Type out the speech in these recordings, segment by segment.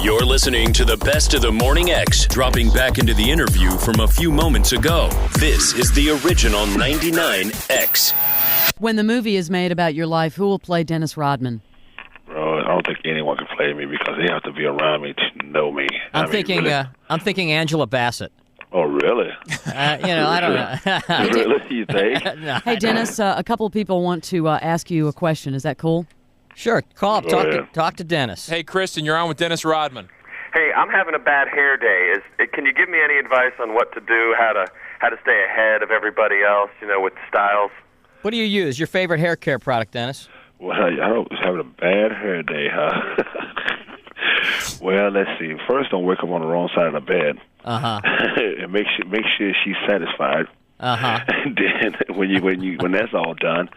You're listening to the best of the Morning X, dropping back into the interview from a few moments ago. This is the original 99X. When the movie is made about your life, who will play Dennis Rodman? Bro, I don't think anyone can play me because they have to be around me to know me. I'm thinking Angela Bassett. Oh, really? I don't know. Really? You think? No, Hey, Dennis, a couple of people want to ask you a question. Is that cool? Sure, call up. Talk to Dennis. Hey, Kristen, you're on with Dennis Rodman. Hey, I'm having a bad hair day. Can you give me any advice on what to do, how to stay ahead of everybody else, with styles? What do you use? Your favorite hair care product, Dennis? Well, I was having a bad hair day, huh? Well, let's see. First, don't wake up on the wrong side of the bed. And make sure she's satisfied. And then when that's all done,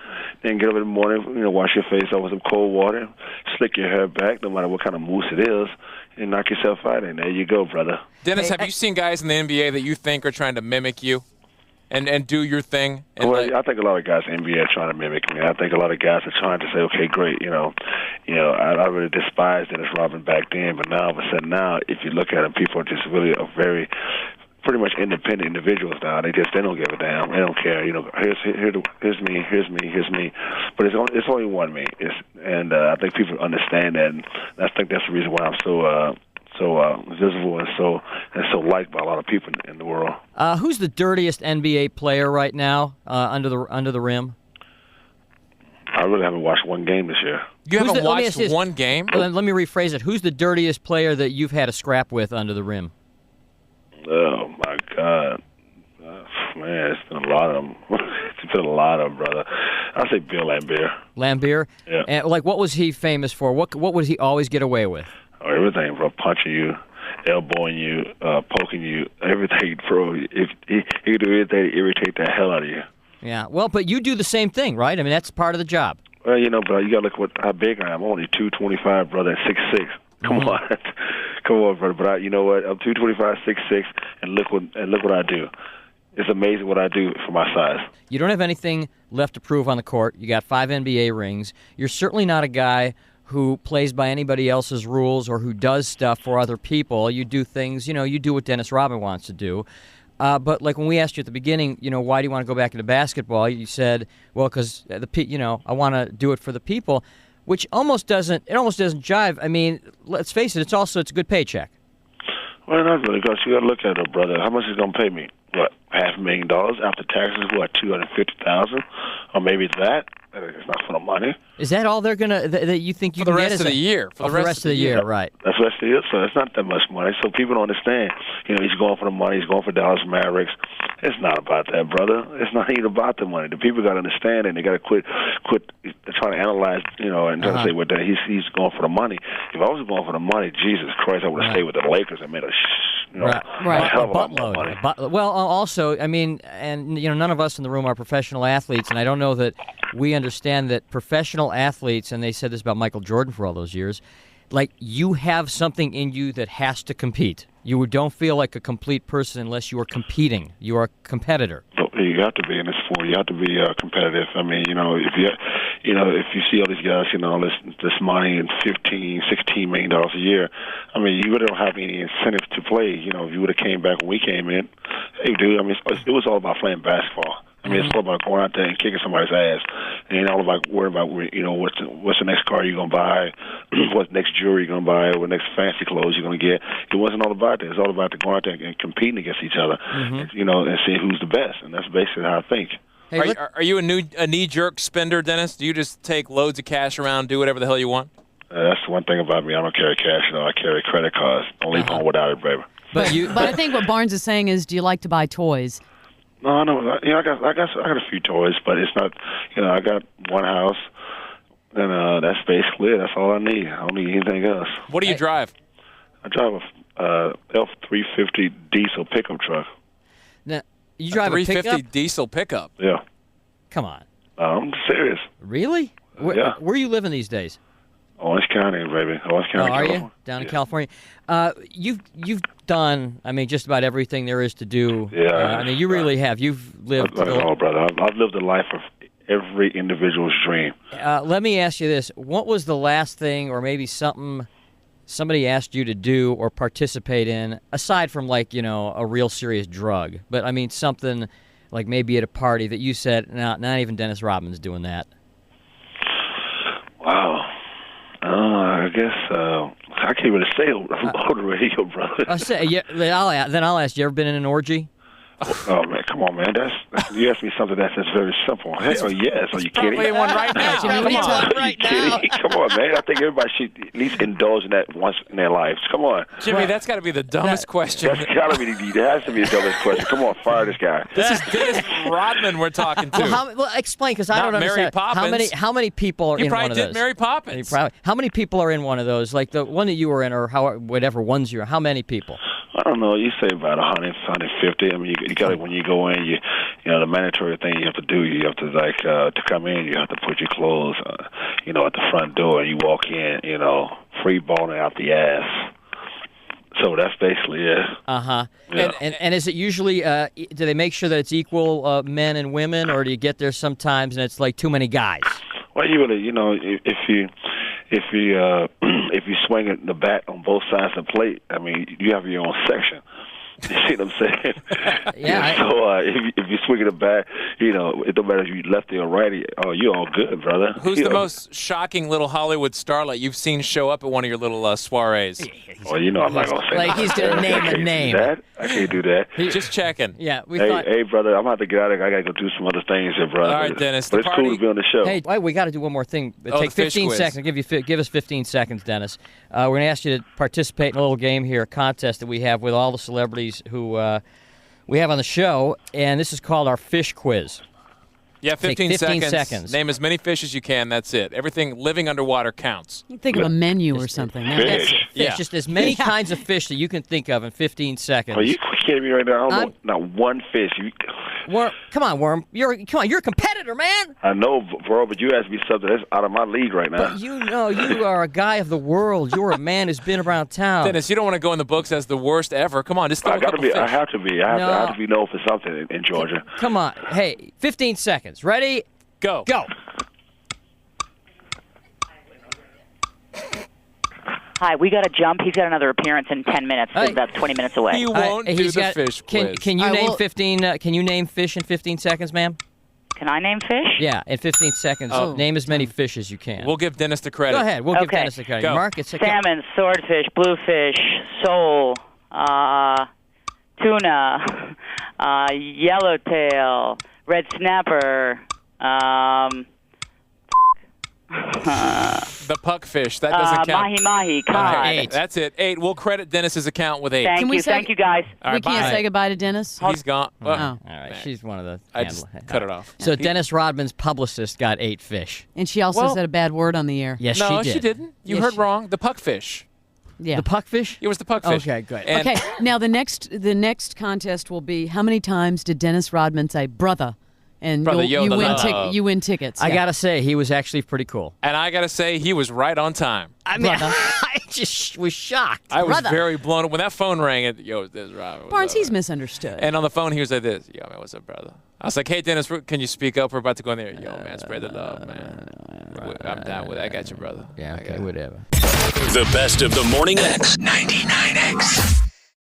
then get up in the morning, wash your face off with some cold water, slick your hair back, no matter what kind of mousse it is, and knock yourself out. And there you go, brother. Dennis, have you seen guys in the NBA that you think are trying to mimic you and do your thing? Well, I think a lot of guys in the NBA are trying to mimic me. I think a lot of guys are trying to say, okay, great, I really despised Dennis Rodman back then, but now all of a sudden if you look at him, people are just really pretty much independent individuals now. They don't give a damn. They don't care. Here's me. But it's only one me. I think people understand that, and I think that's the reason why I'm so visible and so liked by a lot of people in the world. Who's the dirtiest NBA player right now under the rim? I really haven't watched one game this year. You haven't watched one game? Well, let me rephrase it. Who's the dirtiest player that you've had a scrap with under the rim? Oh, my God. Man, it's been a lot of them. It's been a lot of them, brother. I'll say Bill Laimbeer. Laimbeer? Yeah. And, what was he famous for? What would he always get away with? Oh, everything from punching you, elbowing you, poking you, everything, bro. He could do anything to irritate the hell out of you. Yeah, well, but you do the same thing, right? I mean, that's part of the job. Well, bro, you got to look how big I am. I'm only 225, brother, and 6'6". Come on. Come on, brother. But you know what? I'm 225, 6'6", and look what I do. It's amazing what I do for my size. You don't have anything left to prove on the court. You got 5 NBA rings. You're certainly not a guy who plays by anybody else's rules or who does stuff for other people. You do things, you do what Dennis Rodman wants to do. But like when we asked you at the beginning, why do you want to go back into basketball? You said, well, because I want to do it for the people, which almost doesn't jive. I mean, let's face it, it's a good paycheck. Well, not really, because you got to look at it, brother. How much is going to pay me? What, $500,000 after taxes? What, $250,000, or maybe that? It's not for the money. Is that all they're gonna that you think you for can the get rest of the year? For the rest of the year, right? That's the rest of the year, so it's not that much money. So people don't understand. He's going for the money. He's going for Dallas Mavericks. It's not about that, brother. It's not even about the money. The people got to understand, and they got to quit trying to analyze, and trying to say what he's going for the money. If I was going for the money, Jesus Christ, I would have stayed with the Lakers and made a hell of a lot more money. Well, also, I mean, and none of us in the room are professional athletes, and I don't know that we understand that professional athletes, and they said this about Michael Jordan for all those years, like you have something in you that has to compete. You don't feel like a complete person unless you are competing. You are a competitor. You have to be in this sport. You have to be competitive. I mean, if you see all these guys, this money and $15-16 million a year, I mean, you really don't have any incentive to play. If you would have came back when we came in, hey, dude, I mean, it was all about playing basketball. I mean, it's all about going out there and kicking somebody's ass. It ain't all about worrying about, what's the next car you're going to buy, what's the next jewelry you're going to buy, what next fancy clothes you're going to get. It wasn't all about that. It's all about going out there and competing against each other, and seeing who's the best. And that's basically how I think. Hey, are you a knee-jerk spender, Dennis? Do you just take loads of cash around, do whatever the hell you want? That's one thing about me. I don't carry cash. I carry credit cards. Don't leave home without it, baby. But I think what Barnes is saying is, do you like to buy toys? No, I got a few toys, but it's not. I got one house, and that's basically it. That's all I need. I don't need anything else. What do you drive? I drive a F-350 diesel pickup truck. Now, you drive a 350 diesel pickup? Yeah. Come on. I'm serious. Really? Yeah. Where are you living these days? Orange County, baby. Orange County. Are you down in California? You've done, I mean, just about everything there is to do. Yeah. I mean, you really have. You've lived. Oh, brother, I've lived a life of every individual's dream. Let me ask you this: what was the last thing, or maybe something somebody asked you to do or participate in, aside from like, a real serious drug, but I mean something like maybe at a party that you said, no, not even Dennis Rodman's doing that? Wow. I guess I can't really say on the radio, brother. Then I'll ask, you ever been in an orgy? Oh man, come on, man! You asked me something that's very simple. Hell yes, are you kidding? Probably one right now. Come on. Are you kidding? Come on, man! I think everybody should at least indulge in that once in their lives. Come on, Jimmy. That's got to be the dumbest question. That has to be the dumbest question. Come on, fire this guy. This is Dennis Rodman we're talking to. Well, explain, because I don't Mary understand. Poppins. How many people are in one of those? You probably did Mary Poppins. How many people are in one of those? Like the one that you were in, or whatever ones you were. How many people? I don't know. You say about 100, 150. I mean, you got to, when you go in, the mandatory thing you have to do. You have to to come in. You have to put your clothes, at the front door, and you walk in, free balling out the ass. So that's basically it. Uh-huh. Yeah. And is it usually, do they make sure that it's equal men and women, or do you get there sometimes and it's like too many guys? Well, you really, if you swing it in the back on both sides of the plate, I mean, you have your own section. You see what I'm saying? Yeah. So if you swing it in the back, it don't matter if you lefty or righty. Oh, you're all good, brother. Who's the most shocking little Hollywood starlet you've seen show up at one of your little soirees? Well, I'm not gonna say. Like he's gonna name a name. I can't do that. Just checking. Yeah, Hey, brother, I'm about to get out of here. I gotta go do some other things here, brother. All right, Dennis. But it's cool to be on the show. Hey, we got to do one more thing. Take the fish 15 quiz. seconds. Give us 15 seconds, Dennis. We're going to ask you to participate in a little game here, a contest that we have with all the celebrities who we have on the show, and this is called our fish quiz. Yeah, 15 Take 15 seconds. Name as many fish as you can. That's it. Everything living underwater counts. You think of a menu or something. Fish. Fish, Yeah. just as many kinds of fish that you can think of in 15 seconds. Are you kidding me right now? I don't know not one fish. Come on, Worm. You're a competitor, man. I know, bro, but you asked me something that's out of my league right now. But you are a guy of the world. You're a man who's been around town. Dennis, you don't want to go in the books as the worst ever. Come on, just throw I a couple fish. I have to be. I have to be known for something in Georgia. Come on. Hey, 15 seconds. Ready? Go. Go. Hi, we got to jump. He's got another appearance in 10 minutes. So Hey. that's 20 minutes away. He won't do He's the got- fish quiz. Can you I name will- 15? Can you name fish in 15 seconds, ma'am? Can I name fish? Yeah, in 15 seconds. Oh. Name as many fish as you can. We'll give Dennis the credit. Go ahead. We'll give Okay. Dennis the credit. Go. Mark, it's a Salmon, swordfish, bluefish, sole, tuna, yellowtail, red snapper, The puckfish. That doesn't count. mahi-mahi, cod. Okay, 8. That's it. 8. We'll credit Dennis's account with 8. Can we say- Thank you, guys. All We right, can't bye. say goodbye to Dennis. He's gone. Well, Oh. All right, she's one of the. I just cut it off. So Dennis Rodman's publicist got 8 fish. And she also Well- said a bad word on the air. Yes, No, she did. didn't. You Yes, heard she- wrong. The puckfish. Yeah. The puckfish? It was the puckfish. Okay, good. And Okay. Now the next contest will be how many times did Dennis Rodman say "brother"? And Brother, you yo, win the love. you win tickets. I Yeah. gotta say, he was actually pretty cool. And I got to say, he was right on time. I mean, Brother. I just was shocked. I was Brother. very blown. When that phone rang, this is Robert. what's Barnes, up? he's misunderstood. And on the phone, he was like this. Yo, man, what's up, brother? I was like, hey, Dennis, can you speak up? We're about to go in there. Yo, man, spread the love, man. I'm down with it. I got you, brother. Yeah, I okay, got it. whatever. The best of the Morning X. 99X.